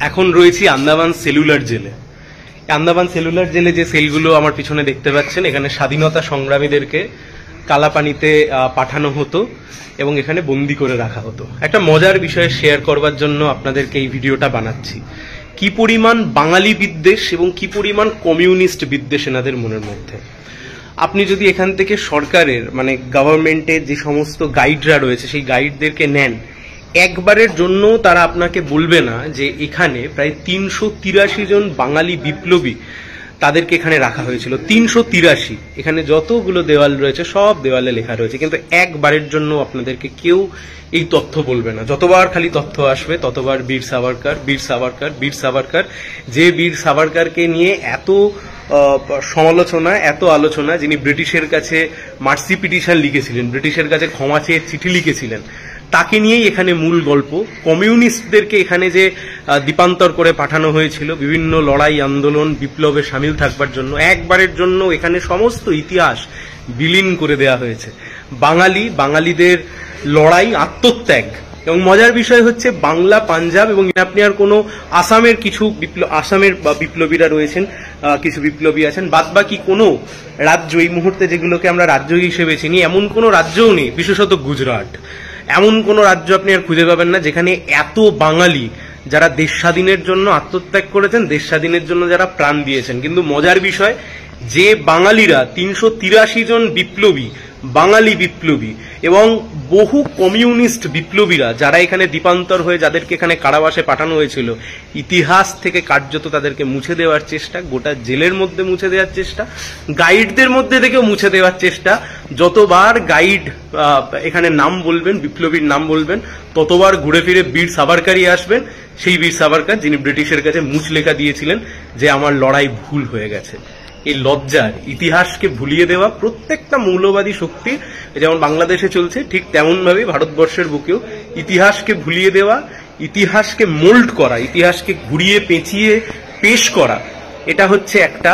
এখন রয়েছি আন্দামান সেলুলার জেলে। আন্দামান সেলুলার জেলে যে সেলগুলো আমার পিছনে দেখতে পাচ্ছেন, এখানে স্বাধীনতা সংগ্রামীদেরকে কালাপানিতে পাঠানো হতো এবং এখানে বন্দি করে রাখা হতো। একটা মজার বিষয় শেয়ার করবার জন্য আপনাদেরকে এই ভিডিওটা বানাচ্ছি। কি পরিমাণ বাঙালি বিদ্বেষ এবং কি পরিমাণ কমিউনিস্ট বিদ্বেষ এনাদের মনের মধ্যে। আপনি যদি এখান থেকে সরকারের গভর্নমেন্টের যে সমস্ত গাইডরা রয়েছে সেই গাইডদেরকে নেন, একবারের জন্য তারা আপনাকে বলবে না যে এখানে প্রায় ৩৮৩ জন বাঙালি বিপ্লবী তাদেরকে এখানে রাখা হয়েছিল। ৩৮৩। এখানে যতগুলো দেওয়াল রয়েছে সব দেওয়ালে লেখা রয়েছে, কিন্তু একবারের জন্য আপনাদেরকে কেউ এই তথ্য বলবে না। যতবার খালি তথ্য আসবে ততবার বীর সাভারকর, বীর সাভারকর, বীর সাভারকর। যে বীর সাভারকরকে নিয়ে এত সমালোচনা, এত আলোচনা, যিনি ব্রিটিশের কাছে মার্সি পিটিশন লিখেছিলেন, ব্রিটিশের কাছে ক্ষমা চেয়ে চিঠি লিখেছিলেন, তাকে নিয়েই এখানে মূল গল্প। কমিউনিস্টদেরকে এখানে যে দ্বীপান্তর করে পাঠানো হয়েছিল বিভিন্ন লড়াই, আন্দোলন, বিপ্লবে সামিল থাকবার জন্য, একবারের জন্য এখানে সমস্ত ইতিহাস বিলীন করে দেয়া হয়েছে। বাঙালিদের লড়াই, আত্মত্যাগ। এবং মজার বিষয় হচ্ছে বাংলা, পাঞ্জাব এবং আপনি আর কোনো আসামের কিছু আসামের বিপ্লবীরা রয়েছেন, কিছু বিপ্লবী আছেন, বাদবাকি কোনো রাজ্য এই মুহূর্তে যেগুলোকে আমরা রাজ্য হিসেবে চিনি এমন কোনো রাজ্যও নেই, বিশেষত গুজরাট। এমন কোনো রাজ্য আপনি আর খুঁজে পাবেন না যেখানে এত বাঙালি যারা দেশ স্বাধীনের জন্য আত্মত্যাগ করেছেন, দেশ স্বাধীনের জন্য যারা প্রাণ দিয়েছেন। কিন্তু মজার বিষয়, যে বাঙালিরা ৩৮৩ জন বিপ্লবী, বাঙালি বিপ্লবী এবং বহু কমিউনিস্ট বিপ্লবীরা যারা এখানে দ্বীপান্তর হয়ে যাদেরকে এখানে কারাবাসে পাঠানো হয়েছিল, ইতিহাস থেকে কার্যত তাদেরকে মুছে দেওয়ার চেষ্টা, গোটা জেলের মধ্যে মুছে দেওয়ার চেষ্টা, গাইডদের মধ্যে থেকেও মুছে দেওয়ার চেষ্টা। যতবার গাইড এখানে নাম বলবেন, বিপ্লবীর নাম বলবেন, ততবার ঘুরে ফিরে বীর সাভারকরই আসবেন। সেই বীর সাভারকর যিনি ব্রিটিশের কাছে মুচলেখা দিয়েছিলেন যে আমার লড়াই ভুল হয়ে গেছে। এই লজ্জার, ইতিহাসকে ভুলিয়ে দেওয়া প্রত্যেকটা মৌলবাদী শক্তি যেমন বাংলাদেশে চলছে, ঠিক তেমন ভাবে ভারতবর্ষের বুকেও ইতিহাসকে ভুলিয়ে দেওয়া, ইতিহাসকে মোল্ড করা, ইতিহাসকে ঘুরিয়ে পেঁচিয়ে পেশ করা, এটা হচ্ছে একটা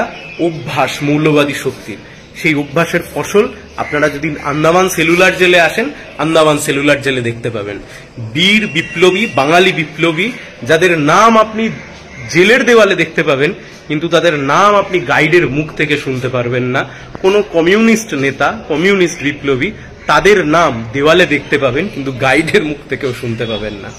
অভ্যাস মৌলবাদী শক্তির। সেই অভ্যাসের ফসল আপনারা যদি আন্দামান সেলুলার জেলে আসেন, আন্দামান সেলুলার জেলে দেখতে পাবেন। বীর বিপ্লবী, বাঙালি বিপ্লবী যাদের নাম আপনি জেলের দেওয়ালে দেখতে পাবেন, কিন্তু তাদের নাম আপনি গাইডের মুখ থেকে শুনতে পারবেন না। কোনো কমিউনিস্ট নেতা, কমিউনিস্ট বিপ্লবী, তাদের নাম দেওয়ালে দেখতে পাবেন কিন্তু গাইডের মুখ থেকেও শুনতে পাবেন না।